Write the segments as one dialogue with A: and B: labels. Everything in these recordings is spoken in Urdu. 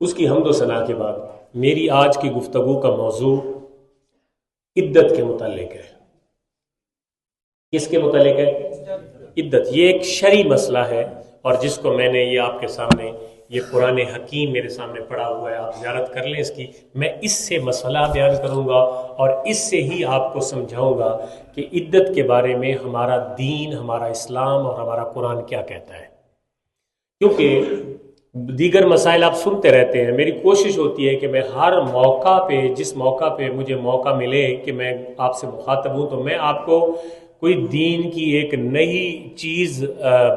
A: اس کی حمد و ثنا کے بعد میری آج کی گفتگو کا موضوع عدت کے متعلق ہے۔ کس کے متعلق ہے؟ عدت۔ یہ ایک شرعی مسئلہ ہے، اور جس کو میں نے یہ آپ کے سامنے، یہ قرآن حکیم میرے سامنے پڑا ہوا ہے، آپ زیارت کر لیں اس کی۔ میں اس سے مسئلہ بیان کروں گا اور اس سے ہی آپ کو سمجھاؤں گا کہ عدت کے بارے میں ہمارا دین، ہمارا اسلام اور ہمارا قرآن کیا کہتا ہے۔ کیونکہ دیگر مسائل آپ سنتے رہتے ہیں، میری کوشش ہوتی ہے کہ میں ہر موقع پہ، جس موقع پہ مجھے موقع ملے کہ میں آپ سے مخاطب ہوں، تو میں آپ کو کوئی دین کی ایک نئی چیز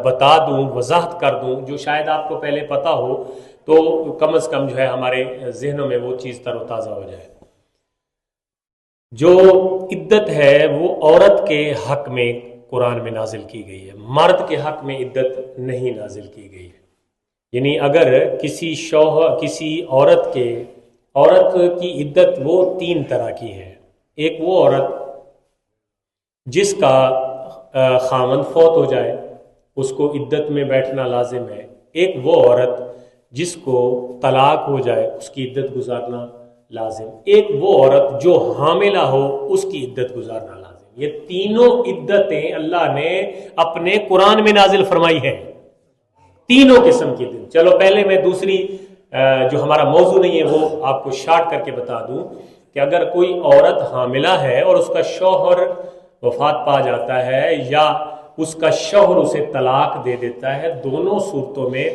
A: بتا دوں، وضاحت کر دوں، جو شاید آپ کو پہلے پتہ ہو، تو کم از کم جو ہے ہمارے ذہنوں میں وہ چیز تر و تازہ ہو جائے۔ جو عدت ہے وہ عورت کے حق میں قرآن میں نازل کی گئی ہے، مرد کے حق میں عدت نہیں نازل کی گئی ہے۔ یعنی اگر کسی عورت کی عدت وہ 3 طرح کی ہے۔ ایک وہ عورت جس کا خامند فوت ہو جائے، اس کو عدت میں بیٹھنا لازم ہے۔ ایک وہ عورت جس کو طلاق ہو جائے، اس کی عدت گزارنا لازم۔ ایک وہ عورت جو حاملہ ہو، اس کی عدت گزارنا لازم۔ یہ تینوں عدتیں اللہ نے اپنے قرآن میں نازل فرمائی ہیں، تینوں قسم کی عدت۔ چلو پہلے میں دوسری جو ہمارا موضوع نہیں ہے وہ آپ کو شارٹ کر کے بتا دوں کہ اگر کوئی عورت حاملہ ہے اور اس کا شوہر وفات پا جاتا ہے یا اس کا شوہر اسے طلاق دے دیتا ہے، دونوں صورتوں میں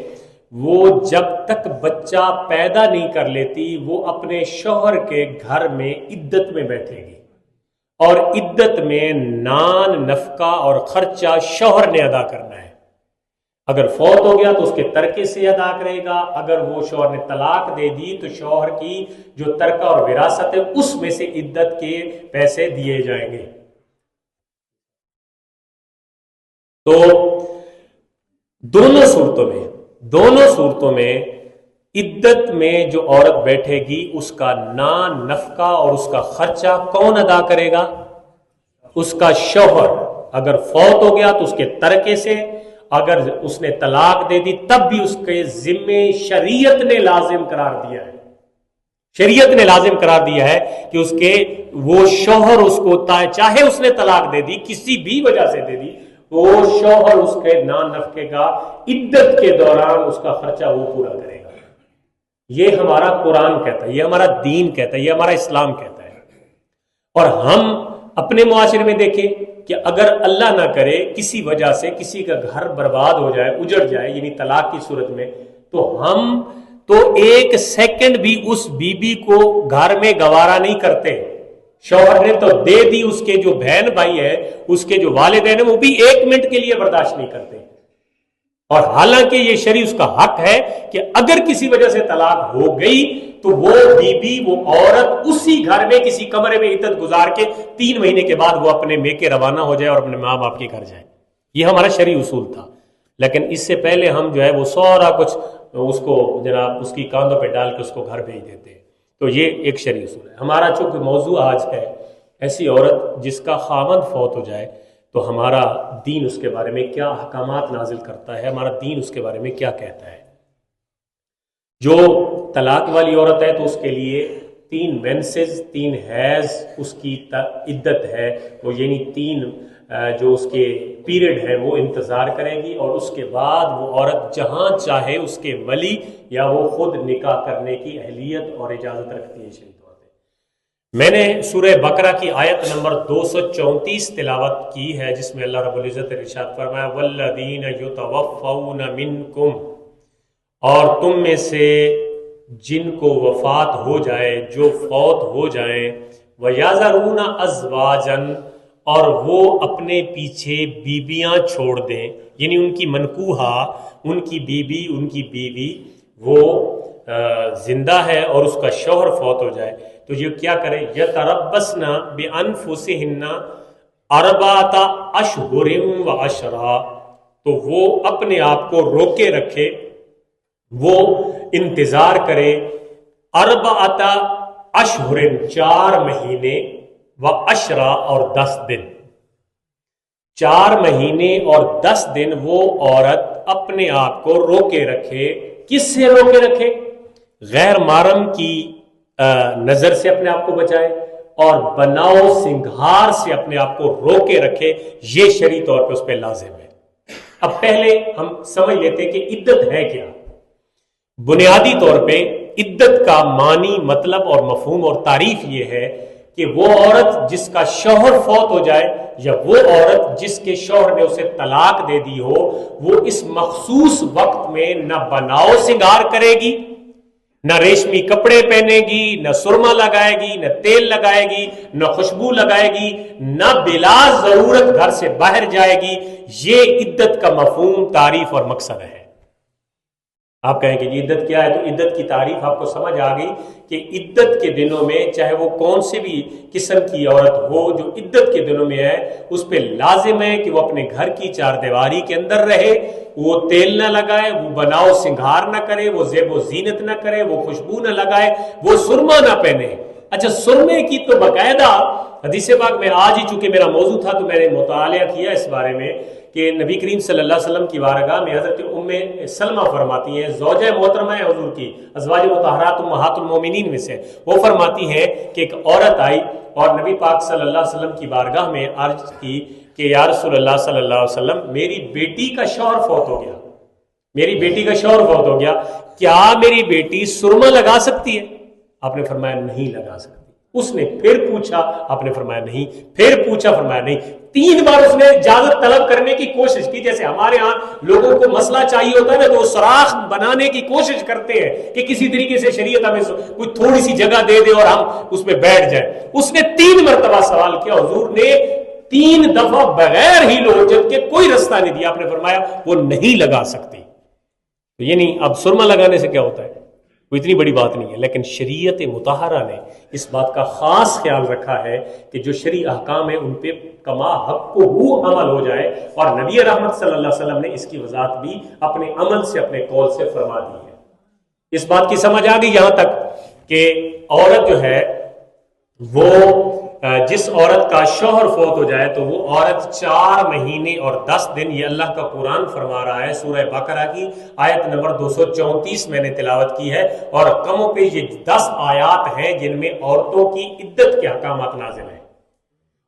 A: وہ جب تک بچہ پیدا نہیں کر لیتی وہ اپنے شوہر کے گھر میں عدت میں بیٹھے گی، اور عدت میں نان، نفقہ اور خرچہ شوہر نے ادا کرنا ہے۔ اگر فوت ہو گیا تو اس کے ترکے سے ادا کرے گا، اگر وہ شوہر نے طلاق دے دی تو شوہر کی جو ترکہ اور وراثت ہے اس میں سے عدت کے پیسے دیے جائیں گے۔ تو دونوں صورتوں میں عدت میں جو عورت بیٹھے گی اس کا نان، نفقہ اور اس کا خرچہ کون ادا کرے گا؟ اس کا شوہر۔ اگر فوت ہو گیا تو اس کے ترکے سے، اگر اس نے طلاق دے دی تب بھی اس کے ذمے شریعت نے لازم قرار دیا ہے، شریعت نے لازم قرار دیا ہے کہ اس کے وہ شوہر اس کو چاہے اس نے طلاق دے دی، کسی بھی وجہ سے دے دی، وہ شوہر اس کے نان نفقے کا عدت کے دوران اس کا خرچہ وہ پورا کرے گا۔ یہ ہمارا قرآن کہتا ہے، یہ ہمارا دین کہتا ہے، یہ ہمارا اسلام کہتا ہے۔ اور ہم اپنے معاشرے میں دیکھیں کہ اگر اللہ نہ کرے کسی وجہ سے کسی کا گھر برباد ہو جائے، اجڑ جائے، یعنی طلاق کی صورت میں، تو ہم تو ایک سیکنڈ بھی اس بیوی کو گھر میں گوارا نہیں کرتے۔ شوہر نے تو دے دی، اس کے جو بہن بھائی ہے، اس کے جو والدین ہیں، وہ بھی 1 منٹ کے لیے برداشت نہیں کرتے۔ اور حالانکہ یہ شرع اس کا حق ہے کہ اگر کسی وجہ سے طلاق ہو گئی تو وہ بیوی، وہ عورت اسی گھر میں کسی کمرے میں عدت گزار کے 3 مہینے کے بعد وہ اپنے میکے روانہ ہو جائے اور اپنے ماں باپ کے گھر جائے۔ یہ ہمارا شرعی اصول تھا۔ لیکن اس سے پہلے ہم جو ہے وہ سارا کچھ اس کو جناب اس کی کاندھوں پہ ڈال کے اس کو گھر بھیج دیتے ہیں۔ تو یہ ایک شرعی اصول ہے۔ ہمارا چونکہ موضوع آج ہے ایسی عورت جس کا خاوند فوت ہو جائے، تو ہمارا دین اس کے بارے میں کیا احکامات نازل کرتا ہے، ہمارا دین اس کے بارے میں کیا کہتا ہے۔ جو طلاق والی عورت ہے تو اس کے لیے 3 مینسز، 3 حیض اس کی عدت ہے، وہ یعنی 3 جو اس کے پیریڈ ہے وہ انتظار کرے گی، اور اس کے بعد وہ عورت جہاں چاہے اس کے ولی یا وہ خود نکاح کرنے کی اہلیت اور اجازت رکھتی ہے شریعت۔ میں نے سورہ بقرہ کی آیت نمبر 234 تلاوت کی ہے، جس میں اللہ رب العزت نے ارشاد فرمایا والذین یتوفون منکم، اور تم میں سے جن کو وفات ہو جائے، جو فوت ہو جائیں، وَيَذَرُونَ أَزْوَاجًا، اور وہ اپنے پیچھے بیویاں چھوڑ دیں، یعنی ان کی منکوحہ، ان کی بیوی وہ زندہ ہے اور اس کا شوہر فوت ہو جائے، تو یہ کیا کرے؟ یتربصن بانفسہن اربعۃ اشہر وعشرا، تو وہ اپنے آپ کو روکے رکھے، وہ انتظار کرے 4 اشہر 4 مہینے وعشرا اور 10 دن، 4 مہینے اور 10 دن وہ عورت اپنے آپ کو روکے رکھے۔ کس سے روکے رکھے؟ غیر محرم کی نظر سے اپنے آپ کو بچائے اور بناؤ سنگھار سے اپنے آپ کو روکے رکھے، یہ شرعی طور پہ اس پہ لازم ہے۔ اب پہلے ہم سمجھ لیتے کہ عدت ہے کیا۔ بنیادی طور پہ عدت کا معنی، مطلب اور مفہوم اور تعریف یہ ہے کہ وہ عورت جس کا شوہر فوت ہو جائے یا وہ عورت جس کے شوہر نے اسے طلاق دے دی ہو، وہ اس مخصوص وقت میں نہ بناؤ سنگار کرے گی، نہ ریشمی کپڑے پہنے گی، نہ سرما لگائے گی، نہ تیل لگائے گی، نہ خوشبو لگائے گی، نہ بلا ضرورت گھر سے باہر جائے گی۔ یہ عدت کا مفہوم، تعریف اور مقصد ہے۔ آپ کہیں کہ عدت کیا ہے، تو عدت کی تعریف آپ کو سمجھ آ گئی کہ عدت کے دنوں میں چاہے وہ کون سے بھی قسم کی عورت ہو جو عدت کے دنوں میں ہے، اس پہ لازم ہے کہ وہ اپنے گھر کی چار دیواری کے اندر رہے، وہ تیل نہ لگائے، وہ بناؤ سنگھار نہ کرے، وہ زیب و زینت نہ کرے، وہ خوشبو نہ لگائے، وہ سرما نہ پہنے۔ اچھا، سرمے کی تو باقاعدہ حدیث پاک میں آج ہی، چونکہ میرا موضوع تھا تو میں نے مطالعہ کیا اس بارے میں کہ نبی کریم صلی اللہ علیہ وسلم کی بارگاہ میں حضرت ام سلمہ فرماتی ہیں، زوجہ محترمہ ہے حضور کی، ازواج مطہرات امہات المومنین میں سے، وہ فرماتی ہیں کہ ایک عورت آئی اور نبی پاک صلی اللہ علیہ وسلم کی بارگاہ میں عرض کی کہ یا رسول اللہ صلی اللہ علیہ وسلم، میری بیٹی کا شوہر فوت ہو گیا، میری بیٹی کا شوہر فوت ہو گیا، کیا میری بیٹی سرما لگا سکتی ہے؟ آپ نے فرمایا نہیں لگا سکتی۔ اس نے پھر پوچھا، آپ نے فرمایا نہیں، پھر پوچھا، فرمایا نہیں۔ 3 بار اس نے اجازت طلب کرنے کی کوشش کی، جیسے ہمارے ہاں لوگوں کو مسئلہ چاہیے ہوتا ہے نا تو وہ سوراخ بنانے کی کوشش کرتے ہیں کہ کسی طریقے سے شریعت ہمیں کوئی تھوڑی سی جگہ دے دے اور ہم اس میں بیٹھ جائیں۔ اس نے 3 مرتبہ سوال کیا، حضور نے 3 دفعہ بغیر ہی لوچت کے کوئی رستہ نہیں دیا، آپ نے فرمایا وہ نہیں لگا سکتی۔ تو یہ نہیں، اب سرما لگانے سے کیا ہوتا ہے، کوئی اتنی بڑی بات نہیں ہے، لیکن شریعت مطہرہ نے اس بات کا خاص خیال رکھا ہے کہ جو شرعی احکام ہیں ان پہ کما حق عمل ہو جائے، اور نبی رحمت صلی اللہ علیہ وسلم نے اس کی وضاحت بھی اپنے عمل سے، اپنے قول سے فرما دی ہے۔ اس بات کی سمجھ آ گئی یہاں تک کہ عورت جو ہے وہ جس عورت کا شوہر فوت ہو جائے تو وہ عورت 4 مہینے اور 10 دن، یہ اللہ کا قرآن فرما رہا ہے، سورہ بقرہ کی آیت نمبر 234 میں نے تلاوت کی ہے، اور کموں پہ یہ 10 آیات ہیں جن میں عورتوں کی عدت کے احکامات نازل ہیں،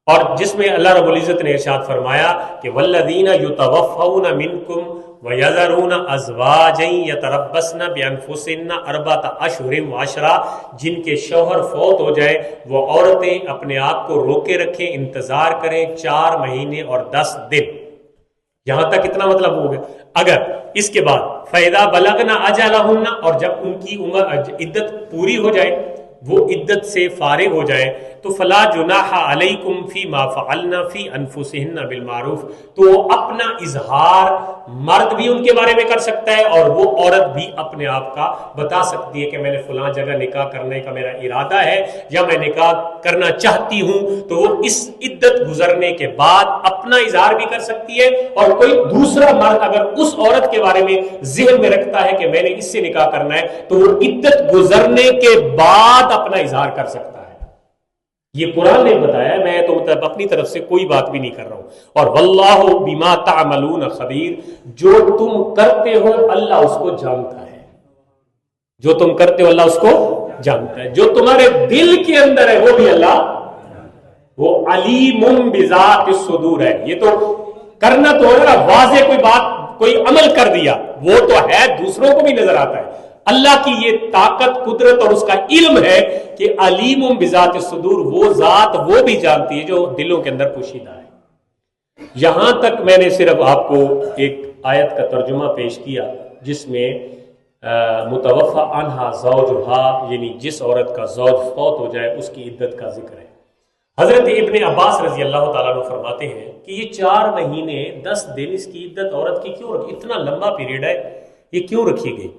A: اور جس میں اللہ رب العزت نے ارشاد فرمایا کہ والذین یتوفون منکم وَيَذَرُونَ أَزْوَاجًا يَتَرَبَّصْنَ بِأَنفُسِهِنَّ أَرْبَعَةَ أَشْهُرٍ وَعَشْرًا، جن کے شوہر فوت ہو جائے وہ عورتیں اپنے آپ کو روکے رکھیں، انتظار کریں 4 مہینے اور 10 دن۔ یہاں تک اتنا مطلب ہو گیا۔ اگر اس کے بعد فَإِذَا بَلَغْنَ أَجَلَهُنَّ، اور جب ان کی عمر عدت پوری ہو جائے، وہ عدت سے فارغ ہو جائے، تو فلا جناح علیکم فیما فعلنا فی انفسہن بالمعروف، تو وہ اپنا اظہار مرد بھی ان کے بارے میں کر سکتا ہے اور وہ عورت بھی اپنے آپ کا بتا سکتی ہے کہ میں نے فلاں جگہ نکاح کرنے کا میرا ارادہ ہے یا میں نکاح کرنا چاہتی ہوں، تو وہ اس عدت گزرنے کے بعد اپنا اظہار بھی کر سکتی ہے، اور کوئی دوسرا مرد اگر اس عورت کے بارے میں ذہن میں رکھتا ہے کہ میں نے اس سے نکاح کرنا ہے تو وہ عدت گزرنے کے بعد اپنا اظہار کر سکتا ہے۔ یہ قرآن نے بتایا، میں تو مطلب اپنی طرف سے کوئی بات بھی نہیں کر رہا ہوں۔ اور واللہ بما تعملون خبیر، جو تم کرتے ہو اللہ اس کو جانتا ہے، جو تم کرتے ہو اللہ اس کو جانتا ہے، جو تمہارے دل کے اندر ہے وہ بھی اللہ، وہ علیم بذات الصدور ہے۔ یہ تو کرنا تو ہے نا، واضح کوئی بات، کوئی عمل کر دیا وہ تو ہے، دوسروں کو بھی نظر آتا ہے۔ اللہ کی یہ طاقت، قدرت اور اس کا علم ہے کہ علیم بذات الصدور، وہ ذات وہ بھی جانتی ہے جو دلوں کے اندر پوشیدہ ہے۔ یہاں تک میں نے صرف آپ کو ایک آیت کا ترجمہ پیش کیا جس میں متوفی عنہا زوجہا، یعنی جس عورت کا زوج فوت ہو جائے اس کی عدت کا ذکر ہے۔ حضرت ابن عباس رضی اللہ تعالیٰ عنہ فرماتے ہیں کہ یہ 4 مہینے 10 دن اس کی عدت عورت کی کیوں رکھی، اتنا لمبا پیریڈ ہے، یہ کیوں رکھی گئی؟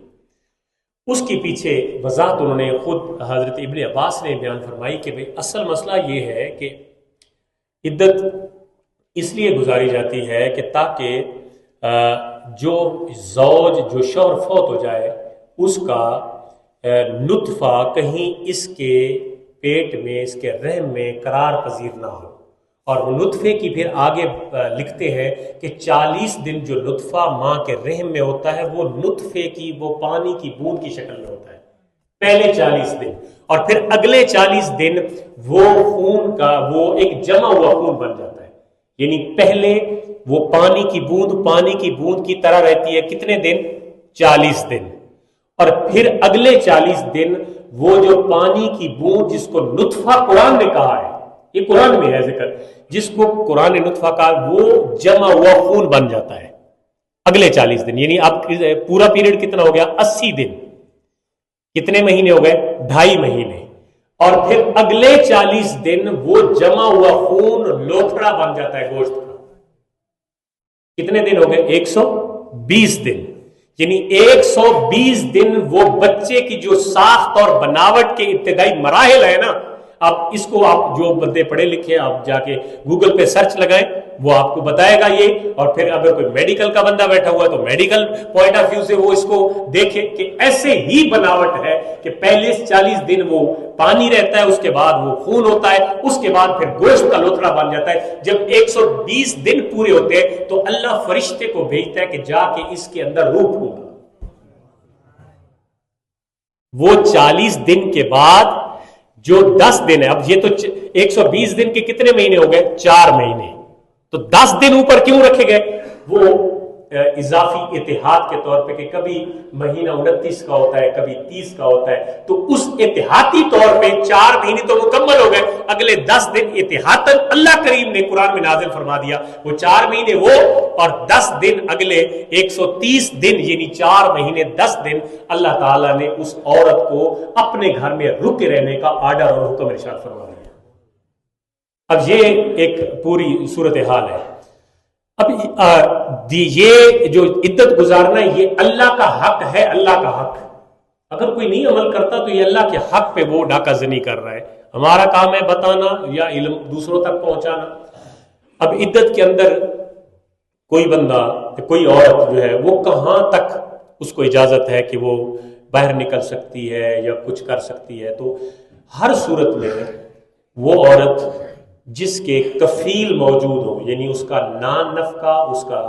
A: اس کے پیچھے وضاحت انہوں نے خود حضرت ابن عباس نے بیان فرمائی کہ اصل مسئلہ یہ ہے کہ عدت اس لیے گزاری جاتی ہے کہ تاکہ جو زوج، جو شوہر فوت ہو جائے اس کا نطفہ کہیں اس کے پیٹ میں، اس کے رحم میں قرار پذیر نہ ہو، اور وہ نطفے کی پھر آگے لکھتے ہیں کہ 40 دن جو نطفہ ماں کے رحم میں ہوتا ہے وہ نطفے کی، وہ پانی کی بوند کی شکل میں ہوتا ہے، پہلے 40 دن، اور پھر اگلے 40 دن وہ خون کا وہ ایک جمع ہوا خون بن جاتا ہے. یعنی پہلے وہ پانی کی بوند کی طرح رہتی ہے کتنے دن؟ 40 دن. اور پھر اگلے 40 دن وہ جو پانی کی بوند جس کو نطفہ قرآن نے کہا ہے، یہ قرآن میں ہے ذکر، جس کو قرآن نے نطفہ کہا، وہ جمع ہوا خون بن جاتا ہے اگلے 40 دن. یعنی اب پورا پیریڈ کتنا ہو گیا؟ 80 دن. کتنے مہینے ہو گئے؟ 2.5 مہینے. اور پھر اگلے 40 دن وہ جمع ہوا خون لوتھڑا بن جاتا ہے گوشت کا. کتنے دن ہو گئے؟ 120 دن. یعنی 120 دن وہ بچے کی جو ساخت اور بناوٹ کے ابتدائی مراحل ہے نا، اب اس کو آپ جو بندے پڑھے لکھے آپ جا کے گوگل پہ سرچ لگائیں، وہ آپ کو بتائے گا یہ. اور پھر اگر کوئی میڈیکل کا بندہ بیٹھا ہوا ہے تو میڈیکل پوائنٹ آف ویو سے وہ اس کو دیکھے کہ ایسے ہی بناوٹ ہے کہ پہلے 40 دن وہ پانی رہتا ہے، اس کے بعد وہ خون ہوتا ہے، اس کے بعد پھر گوشت کا لوتھڑا بن جاتا ہے. جب 120 دن پورے ہوتے ہیں تو اللہ فرشتے کو بھیجتا ہے کہ جا کے اس کے اندر روح پھونک. وہ 40 دن کے بعد جو 10 دن ہے، اب یہ تو 120 دن کے کتنے مہینے ہو گئے؟ 4 مہینے. تو 10 دن اوپر کیوں رکھے گئے؟ وہ اضافی اتحاد کے طور پہ کہ کبھی مہینہ 29 کا ہوتا ہے، کبھی 30 کا ہوتا ہے، تو اس اتحادی طور پہ 4 مہینے تو مکمل ہو گئے. اگلے 10 دن اتحاداً اللہ کریم نے قرآن میں نازل فرما دیا. وہ 4 مہینے وہ اور 10 دن اگلے 130 دن، یعنی 4 مہینے 10 دن اللہ تعالیٰ نے اس عورت کو اپنے گھر میں رکے رہنے کا آرڈر اور حکم ارشاد فرما دیا. اب یہ ایک پوری صورتحال ہے. اب یہ جو عدت گزارنا ہے یہ اللہ کا حق ہے، اللہ کا حق. اگر کوئی نہیں عمل کرتا تو یہ اللہ کے حق پہ وہ ڈاکہ زنی کر رہا ہے. ہمارا کام ہے بتانا یا علم دوسروں تک پہنچانا. اب عدت کے اندر کوئی بندہ، کوئی عورت جو ہے وہ کہاں تک اس کو اجازت ہے کہ وہ باہر نکل سکتی ہے یا کچھ کر سکتی ہے؟ تو ہر صورت میں وہ عورت جس کے کفیل موجود ہو، یعنی اس کا نان نفقہ، اس کا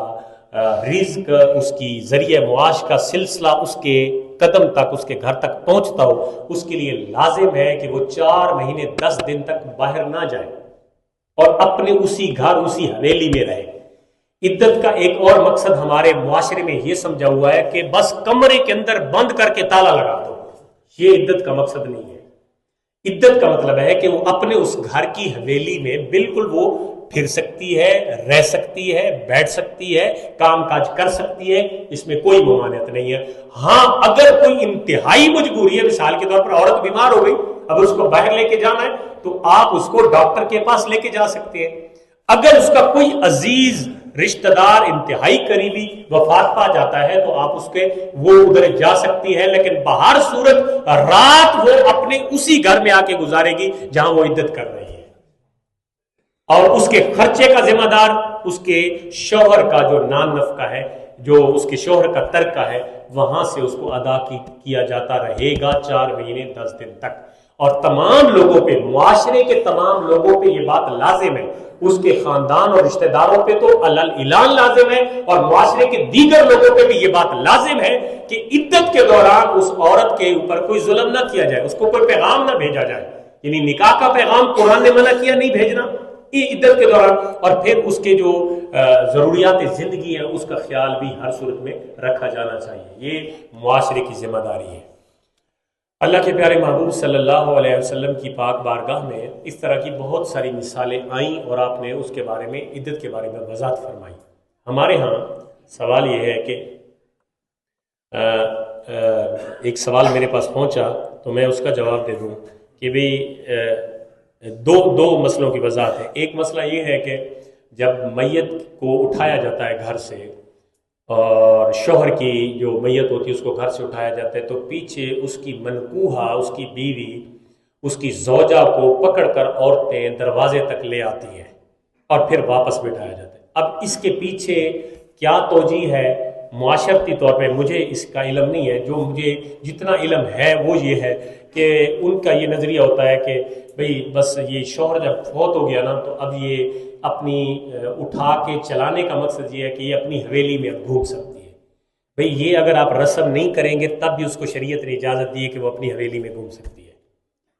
A: رزق، اس کی ذریعہ معاش کا سلسلہ اس کے قدم تک، اس کے گھر تک پہنچتا ہو، اس کے لیے لازم ہے کہ وہ 4 مہینے 10 دن تک باہر نہ جائے اور اپنے اسی گھر، اسی حویلی میں رہے. عدت کا ایک اور مقصد ہمارے معاشرے میں یہ سمجھا ہوا ہے کہ بس کمرے کے اندر بند کر کے تالا لگا دو. یہ عدت کا مقصد نہیں ہے. عدت کا مطلب ہے کہ وہ اپنے اس گھر کی حویلی میں بالکل وہ پھر سکتی ہے، رہ سکتی ہے، بیٹھ سکتی ہے، کام کاج کر سکتی ہے، اس میں کوئی ممانعت نہیں ہے. ہاں اگر کوئی انتہائی مجبوری ہے، مثال کے طور پر عورت بیمار ہو گئی، اب اس کو باہر لے کے جانا ہے تو آپ اس کو ڈاکٹر کے پاس لے کے جا سکتے ہیں. اگر اس کا کوئی عزیز رشتہ دار انتہائی قریبی وفات پا جاتا ہے تو آپ اس کے وہ ادھر جا سکتی ہے، لیکن بہر صورت رات وہ اپنے اسی گھر میں آ کے گزارے گی جہاں وہ عدت کر رہی ہے. اور اس کے خرچے کا ذمہ دار اس کے شوہر کا جو نان نفقہ ہے، جو اس کے شوہر کا ترکہ ہے، وہاں سے اس کو ادا کیا جاتا رہے گا 4 مہینے 10 دن تک. اور تمام لوگوں پہ، معاشرے کے تمام لوگوں پہ یہ بات لازم ہے. اس کے خاندان اور رشتہ داروں پہ تو علل اعلان لازم ہے، اور معاشرے کے دیگر لوگوں پہ بھی یہ بات لازم ہے کہ عدت کے دوران اس عورت کے اوپر کوئی ظلم نہ کیا جائے، اس کو کوئی پیغام نہ بھیجا جائے. یعنی نکاح کا پیغام قرآن نے منع کیا نہیں بھیجنا یہ عدت کے دوران. اور پھر اس کے جو ضروریات زندگی ہیں اس کا خیال بھی ہر صورت میں رکھا جانا چاہیے. یہ معاشرے کی ذمہ داری ہے. اللہ کے پیارے محبوب صلی اللہ علیہ وسلم کی پاک بارگاہ میں اس طرح کی بہت ساری مثالیں آئیں اور آپ نے اس کے بارے میں، عدت کے بارے میں وضاحت فرمائی. ہمارے ہاں سوال یہ ہے کہ ایک سوال میرے پاس پہنچا تو میں اس کا جواب دے دوں کہ بھی دو مسئلوں کی وضاحت ہے. ایک مسئلہ یہ ہے کہ جب میت کو اٹھایا جاتا ہے گھر سے، اور شوہر کی جو میت ہوتی ہے اس کو گھر سے اٹھایا جاتا ہے، تو پیچھے اس کی منکوحہ، اس کی بیوی، اس کی زوجہ کو پکڑ کر عورتیں دروازے تک لے آتی ہیں اور پھر واپس بٹھایا جاتا ہے. اب اس کے پیچھے کیا توجیہ ہے معاشرتی طور پہ مجھے اس کا علم نہیں ہے. جو مجھے جتنا علم ہے وہ یہ ہے کہ ان کا یہ نظریہ ہوتا ہے کہ بھئی بس یہ شوہر جب فوت ہو گیا نا تو اب یہ اپنی اٹھا کے چلانے کا مقصد یہ ہے کہ یہ اپنی حویلی میں اب گھوم سکتی ہے. بھئی یہ اگر آپ رسم نہیں کریں گے تب بھی اس کو شریعت نے اجازت دی ہے کہ وہ اپنی حویلی میں گھوم سکتی ہے.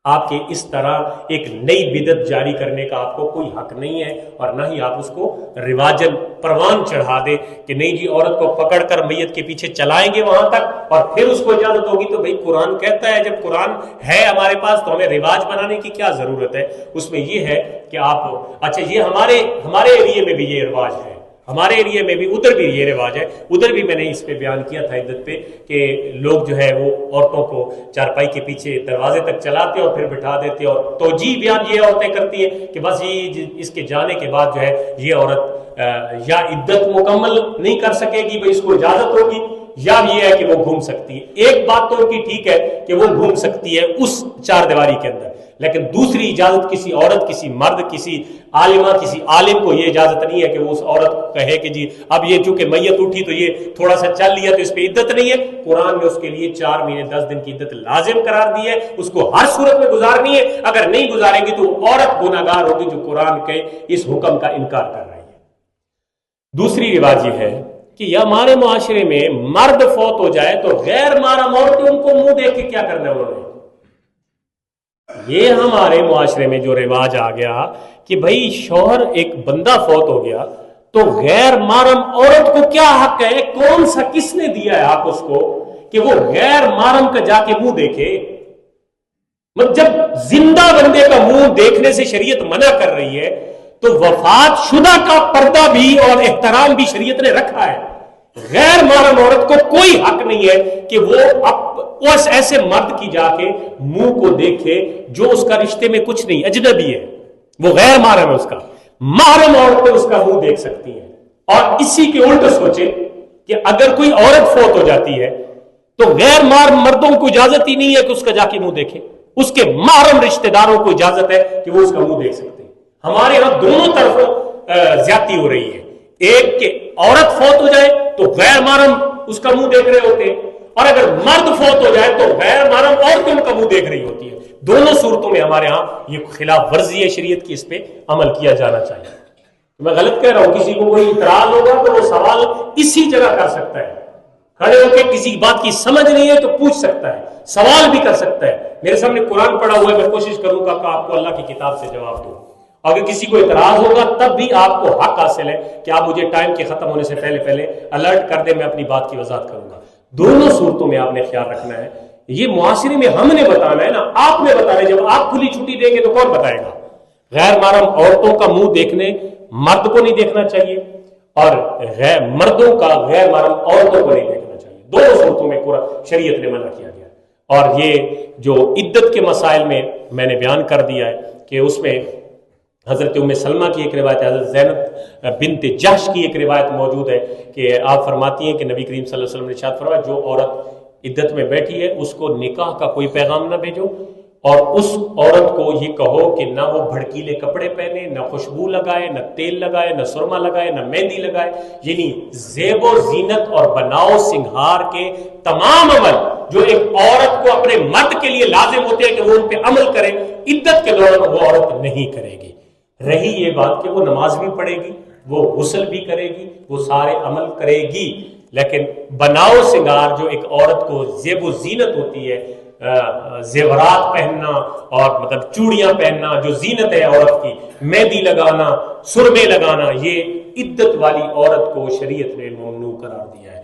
A: آپ کے اس طرح ایک نئی بدعت جاری کرنے کا آپ کو کوئی حق نہیں ہے، اور نہ ہی آپ اس کو رواجن پروان چڑھا دیں کہ نہیں جی عورت کو پکڑ کر میت کے پیچھے چلائیں گے وہاں تک اور پھر اس کو اجازت ہوگی. تو بھئی قرآن کہتا ہے، جب قرآن ہے ہمارے پاس تو ہمیں رواج بنانے کی کیا ضرورت ہے؟ اس میں یہ ہے کہ آپ اچھا یہ ہمارے ایریے میں بھی یہ رواج ہے، ہمارے ایریے میں بھی، ادھر بھی یہ رواج ہے. ادھر بھی میں نے اس پہ بیان کیا تھا عدت پہ کہ لوگ جو ہے وہ عورتوں کو چارپائی کے پیچھے دروازے تک چلاتے اور پھر بٹھا دیتے، اور توجیہ بیان یہ عورتیں کرتی ہیں کہ بس یہ اس کے جانے کے بعد جو ہے یہ عورت یا عدت مکمل نہیں کر سکے گی، بھئی اس کو اجازت ہوگی، یا یہ ہے کہ وہ گھوم سکتی ہے. ایک بات تو ان کی ٹھیک ہے کہ وہ گھوم سکتی ہے اس چار دیواری کے اندر، لیکن دوسری اجازت کسی عورت، کسی مرد، کسی عالمہ، کسی عالم کو یہ اجازت نہیں ہے کہ وہ اس عورت کو کہے کہ جی اب یہ چونکہ میت اٹھی تو یہ تھوڑا سا چل لیا تو اس پہ عدت نہیں ہے. قرآن نے اس کے لیے 4 مہینے 10 دن کی عدت لازم قرار دی ہے، اس کو ہر صورت میں گزارنی ہے. اگر نہیں گزاریں گی تو عورت گناہگار ہوگی جو قرآن کے اس حکم کا انکار کر رہی ہے. دوسری رواج یہ ہے کہ ہمارے معاشرے میں مرد فوت ہو جائے تو غیر محرم عورتیں ان کو منہ دیکھ کے کیا کرنا ہے انہوں نے. یہ ہمارے معاشرے میں جو رواج آ گیا کہ بھئی شوہر ایک بندہ فوت ہو گیا تو غیر محرم عورت کو کیا حق ہے، کون سا کس نے دیا ہے حق اس کو کہ وہ غیر محرم کا جا کے منہ دیکھے؟ جب زندہ بندے کا منہ دیکھنے سے شریعت منع کر رہی ہے تو وفات شدہ کا پردہ بھی اور احترام بھی شریعت نے رکھا ہے. غیر محرم عورت کو کوئی حق نہیں ہے کہ وہ اس ایسے مرد کی جا کے منہ کو دیکھے جو اس کا رشتے میں کچھ نہیں، اجنبی ہے، وہ غیر محرم ہے. اس کا محرم عورتیں اس کا منہ دیکھ سکتی ہیں. اور اسی کے الٹ سوچے کہ اگر کوئی عورت فوت ہو جاتی ہے تو غیر محرم مردوں کو اجازت ہی نہیں ہے کہ اس کا جا کے منہ دیکھے، اس کے محرم رشتہ داروں کو اجازت ہے کہ وہ اس کا منہ دیکھ سکتے ہیں. ہمارے یہاں دونوں طرف زیادتی ہو رہی ہے. ایک کہ عورت فوت ہو جائے تو غیر محرم اس کا منہ دیکھ رہے ہوتے ہیں، اور اگر مرد فوت ہو جائے تو غیر محرم عورتیں ان کا منہ دیکھ رہی ہوتی ہے. دونوں صورتوں میں ہمارے ہاں یہ خلاف ورزی ہے شریعت کی، اس پہ عمل کیا جانا چاہیے. میں غلط کہہ رہا ہوں؟ کسی کو کوئی اعتراض ہوگا تو وہ سوال اسی جگہ کر سکتا ہے، کھڑے ہو کے کسی بات کی سمجھ نہیں ہے تو پوچھ سکتا ہے، سوال بھی کر سکتا ہے. میرے سامنے قرآن پڑھا ہوا ہے، میں کوشش کروں گا کہ آپ کو اللہ کی کتاب سے جواب دوں. اگر کسی کو اعتراض ہوگا تب بھی آپ کو حق حاصل ہے کہ آپ مجھے ٹائم کے ختم ہونے سے پہلے الرٹ کر دیں، میں اپنی بات کی وضاحت کروں گا. دونوں صورتوں میں آپ نے خیال رکھنا ہے. یہ معاشرے میں ہم نے بتانا ہے نا، آپ نے بتانا ہے. جب آپ کھلی چھٹی دیں گے تو کون بتائے گا؟ غیر محرم عورتوں کا منہ دیکھنے مرد کو نہیں دیکھنا چاہیے، اور مردوں کا غیر محرم عورتوں کو نہیں دیکھنا چاہیے. دونوں صورتوں میں شریعت نے منع کیا گیا. اور یہ جو عدت کے مسائل میں نے بیان کر دیا ہے کہ اس میں حضرت ام سلمہ کی ایک روایت ہے، حضرت زینب بنت جحش کی ایک روایت موجود ہے کہ آپ فرماتی ہیں کہ نبی کریم صلی اللہ علیہ وسلم نے ارشاد فرمایا جو عورت عدت میں بیٹھی ہے اس کو نکاح کا کوئی پیغام نہ بھیجو، اور اس عورت کو یہ کہو کہ نہ وہ بھڑکیلے کپڑے پہنے، نہ خوشبو لگائے، نہ تیل لگائے، نہ سرما لگائے، نہ مہندی لگائے. یعنی زیب و زینت اور بناؤ سنگھار کے تمام عمل جو ایک عورت کو اپنے مرد کے لیے لازم ہوتے ہیں کہ وہ ان پہ عمل کرے، عدت کے دوران وہ عورت نہیں کرے گی. رہی یہ بات کہ وہ نماز بھی پڑھے گی، وہ غسل بھی کرے گی، وہ سارے عمل کرے گی، لیکن بناؤ سنگار جو ایک عورت کو زیب و زینت ہوتی ہے، زیورات پہننا اور مطلب چوڑیاں پہننا جو زینت ہے عورت کی، مہندی لگانا، سرمے لگانا، یہ عدت والی عورت کو شریعت نے ممنوع قرار دیا ہے.